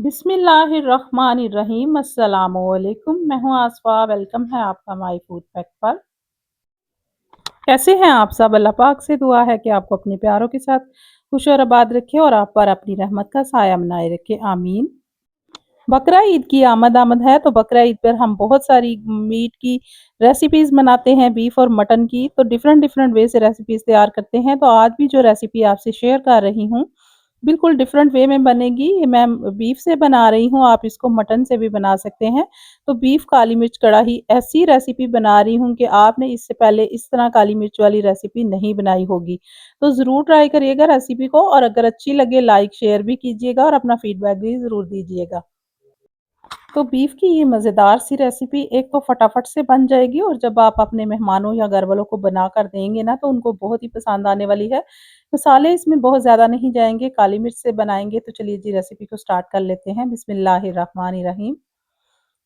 बिस्मिल्लाहिर्रहमानिर्रहीम अस्सलामुअलैकुम। मैं हूँ आसफ़ा। वेलकम है आपका माय फूड फैक्ट पर। कैसे हैं आप सब? अल्लाह पाक से दुआ है कि आपको अपने प्यारों के साथ खुश और आबाद रखे और आप पर अपनी रहमत का साया बनाए रखे, आमीन। बकरा ईद की आमद है, तो बकरा ईद पर हम बहुत सारी मीट की रेसिपीज़ बनाते हैं, बीफ और मटन की। तो डिफरेंट डिफरेंट वे से रेसिपीज़ तैयार करते हैं। तो आज भी जो रेसिपी आपसे शेयर कर रही हूँ, बिल्कुल डिफरेंट वे में बनेगी। ये मैं बीफ से बना रही हूँ, आप इसको मटन से भी बना सकते हैं। तो बीफ काली मिर्च कढ़ाई ऐसी रेसिपी बना रही हूँ कि आपने इससे पहले इस तरह काली मिर्च वाली रेसिपी नहीं बनाई होगी। तो ज़रूर ट्राई करिएगा रेसिपी को, और अगर अच्छी लगे लाइक शेयर भी कीजिएगा और अपना फीडबैक भी ज़रूर दीजिएगा। तो बीफ की ये मज़ेदार सी रेसिपी एक तो फटाफट से बन जाएगी, और जब आप अपने मेहमानों या घर वालों को बनाकर देंगे ना, तो उनको बहुत ही पसंद आने वाली है। मसाले इसमें बहुत ज़्यादा नहीं जाएँगे, काली मिर्च से बनाएँगे। तो चलिए जी रेसिपी को स्टार्ट कर लेते हैं। बिस्मिल्लाहिर्रहमानिर्रहीम।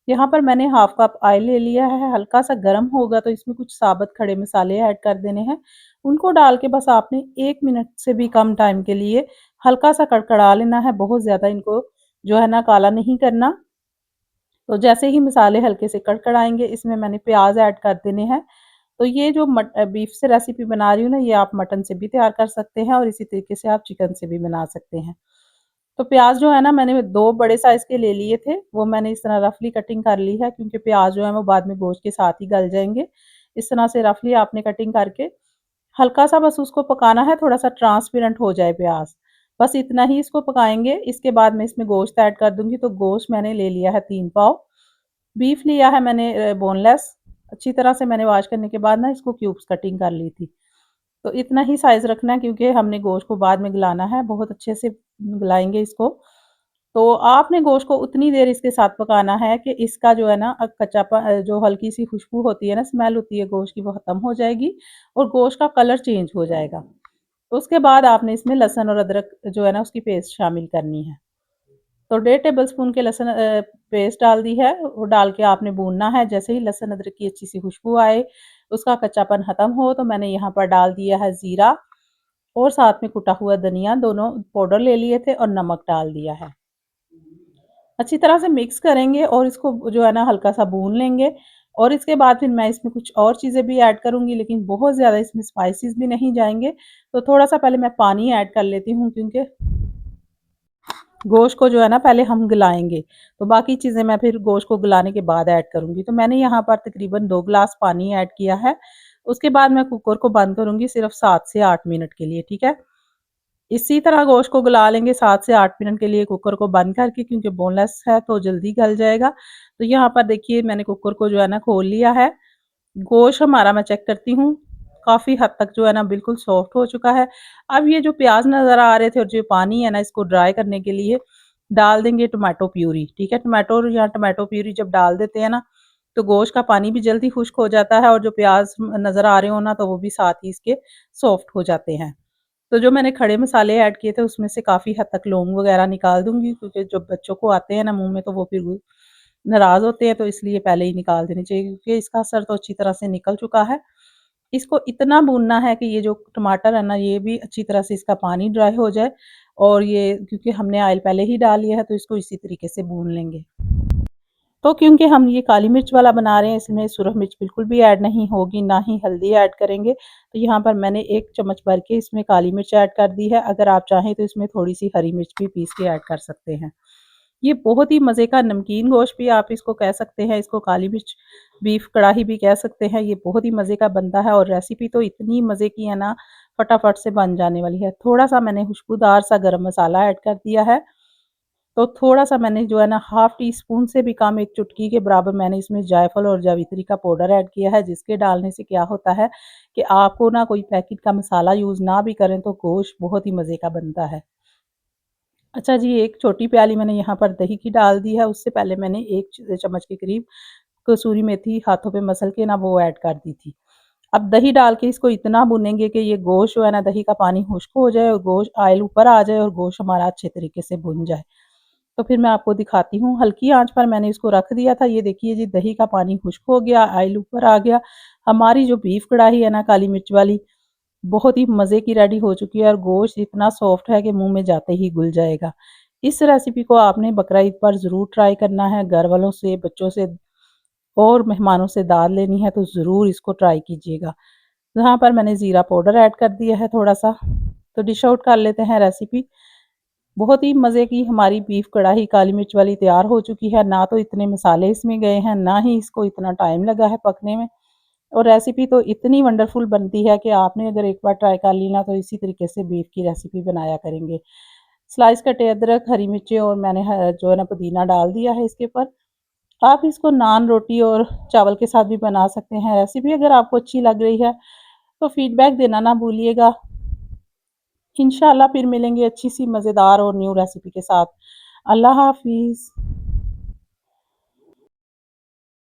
यहाँ पर मैंने हाफ कप ऑयल ले लिया है, हल्का-सा गरम होगा तो इसमें कुछ साबुत खड़े मसाले ऐड कर देने हैं। उनको डाल के बस आपने 1 मिनट से भी कम टाइम के लिए हल्का-सा कड़कड़ा लेना है, बहुत ज़्यादा इनको जो है ना काला नहीं करना। तो जैसे ही मसाले हल्के से कड़कड़ाएँगे, इसमें मैंने प्याज़ ऐड कर देने हैं। तो ये जो बीफ से रेसिपी बना रही हूँ ना, ये आप मटन से भी तैयार कर सकते हैं और इसी तरीके से आप चिकन से भी बना सकते हैं। तो प्याज़ जो है ना, मैंने 2 बड़े साइज़ के ले लिए थे, वो मैंने इस तरह रफली कटिंग कर ली है, क्योंकि प्याज़ जो है वो बाद में गोश्त के साथ ही गल जाएँगे। इस तरह से रफली आपने कटिंग करके हल्का-सा बस उसको पकाना है, थोड़ा-सा ट्रांसपेरेंट हो जाए प्याज़। बस इतना ही इसको पकाएँगे। इसके बाद मैं इसमें गोश्त ऐड कर दूँगी। तो गोश्त मैंने ले लिया है 3 पाव। बीफ लिया है मैंने बोनलेस। अच्छी तरह से मैंने वॉश करने के बाद ना इसको क्यूब्स कटिंग कर ली थी। तो इतना ही साइज़ रखना है, क्योंकि हमने गोश्त को बाद में गलाना है, बहुत अच्छे से गलाएँगे इसको। तो आपने गोश्त को उतनी देर इसके साथ पकाना है कि इसका जो है ना जो हल्की-सी खुशबू होती है ना, स्मेल होती है गोश्त की, वो ख़त्म हो जाएगी और गोश्त का कलर चेंज हो जाएगा। उसके बाद आपने इसमें लहसुन और अदरक जो है ना उसकी पेस्ट शामिल करनी है। तो 1.5 टेबलस्पून के लहसुन पेस्ट डाल दी है, वो डाल के आपने भूनना है। जैसे ही लहसुन अदरक की अच्छी सी खुशबू आए, उसका कच्चापन खत्म हो, तो मैंने यहाँ पर डाल दिया है ज़ीरा और साथ में कुटा हुआ धनिया, दोनों पाउडर ले लिए थे, और नमक डाल दिया है। अच्छी तरह से मिक्स करेंगे और इसको जो है ना हल्का-सा भून लेंगे। और इसके बाद फिर मैं इसमें कुछ और चीज़ें भी ऐड करूँगी, लेकिन बहुत ज़्यादा इसमें स्पाइसेस भी नहीं जाएँगे। तो थोड़ा-सा पहले मैं पानी ऐड कर लेती हूँ, क्योंकि गोश्त को जो है ना पहले हम गलाएँगे, तो बाकी चीज़ें मैं फिर गोश्त को गलाने के बाद ऐड करूँगी। तो मैंने यहाँ पर तकरीबन 2 ग्लास पानी ऐड किया है। उसके बाद मैं कुकर को बंद करूँगी सिर्फ़ 7 से 8 मिनट के लिए, ठीक है? इसी तरह गोश्त को गला लेंगे 7 से 8 मिनट के लिए कुकर को बंद करके, क्योंकि बोनलेस है तो जल्दी गल जाएगा। तो यहाँ पर देखिए मैंने कुकर को जो है ना खोल लिया है। गोश्त हमारा मैं चेक करती हूँ, काफ़ी हद तक जो है ना बिल्कुल सॉफ्ट हो चुका है। अब ये जो प्याज़ नज़र आ रहे थे और जो पानी है ना, इसको ड्राई करने के लिए डाल देंगे टोमेटो प्यूरी, ठीक है? टोमेटो प्यूरी जब डाल देते हैं ना, तो गोश्त का पानी भी जल्दी खुश्क हो जाता है, और जो प्याज़ नज़र आ रहे हो ना, तो वो भी साथ ही इसके सॉफ्ट हो जाते हैं। तो जो मैंने खड़े मसाले ऐड किए थे, उसमें से काफ़ी हद तक लौंग वगैरह निकाल दूँगी, क्योंकि जब बच्चों को आते हैं ना मुँह में, तो वो फिर नाराज़ होते हैं, तो इसलिए पहले ही निकाल देने चाहिए, क्योंकि इसका असर तो अच्छी तरह से निकल चुका है। इसको इतना भूनना है कि ये जो टमाटर है ना, ये भी अच्छी तरह से इसका पानी ड्राई हो जाए, और ये क्योंकि हमने ऑयल पहले ही डाल लिया है, तो इसको इसी तरीके से भून लेंगे। तो क्योंकि हम ये काली मिर्च वाला बना रहे हैं, इसमें सुरख मिर्च बिल्कुल भी ऐड नहीं होगी, ना ही हल्दी ऐड करेंगे। तो यहाँ पर मैंने 1 चम्मच भर के इसमें काली मिर्च ऐड कर दी है। अगर आप चाहें तो इसमें थोड़ी-सी हरी मिर्च भी पीस के ऐड कर सकते हैं। ये बहुत ही मज़े का नमकीन गोश्त भी आप इसको कह सकते हैं, इसको काली मिर्च बीफ कढ़ाई भी कह सकते हैं। ये बहुत ही मज़े का बनता है, और रेसिपी तो इतनी मज़े की है ना, फटाफट से बन जाने वाली है। थोड़ा-सा मैंने खुशबूदार सा गरम मसाला ऐड कर दिया है। तो थोड़ा-सा मैंने जो है ना हाफ़ टी स्पून से भी कम, 1 चुटकी के बराबर मैंने इसमें जायफल और जावित्री का पाउडर ऐड किया है, जिसके डालने से क्या होता है कि आपको ना कोई पैकेट का मसाला यूज़ ना भी करें, तो गोश्त बहुत ही मज़े का बनता है। अच्छा जी, 1 छोटी प्याली मैंने यहाँ पर दही की डाल दी है, उससे पहले मैंने 1 चम्मच के करीब कसूरी मेथी हाथों पे मसल के ना वो ऐड कर दी थी। अब दही डाल के इसको इतना भूनेंगे कि ये गोश्त जो है ना दही का पानी खुश्क हो जाए, और गोश्त ऑयल ऊपर आ जाए, और गोश्त हमारा अच्छे तरीके से भुन जाए। तो फिर मैं आपको दिखाती हूँ, हल्की आँच पर मैंने इसको रख दिया था। ये देखिए जी, दही का पानी खुश्क हो गया, ऑयल ऊपर आ गया। हमारी जो बीफ कढ़ाई है ना काली मिर्च वाली, बहुत ही मज़े की रेडी हो चुकी है, और गोश्त इतना सॉफ्ट है कि मुँह में जाते ही घुल जाएगा। इस रेसिपी को आपने बकरा ईद पर ज़रूर ट्राई करना है, घर वालों से, बच्चों से और मेहमानों से दाद लेनी है तो ज़रूर इसको ट्राई कीजिएगा। यहाँ पर मैंने ज़ीरा पाउडर ऐड कर दिया है थोड़ा-सा, तो डिश आउट कर लेते हैं रेसिपी। बहुत ही मज़े की हमारी बीफ कढ़ाई काली मिर्च वाली तैयार हो चुकी है, ना तो इतने मसाले इसमें गए हैं, ना ही इसको इतना टाइम लगा है पकने में और रेसिपी तो इतनी वंडरफुल बनती है कि आपने अगर एक बार ट्राई कर ली ना तो इसी तरीके से बीफ की रेसिपी बनाया करेंगे। स्लाइस कटे अदरक, हरी मिर्चें और मैंने जो है ना पुदीना डाल दिया है इसके ऊपर। आप इसको नान, रोटी और चावल के साथ भी बना सकते हैं। रेसिपी अगर आपको अच्छी लग रही है तो फीडबैक देना ना भूलिएगा। इंशाल्लाह फिर मिलेंगे अच्छी सी मज़ेदार और न्यू रेसिपी के साथ। अल्लाह हाफ़िज़।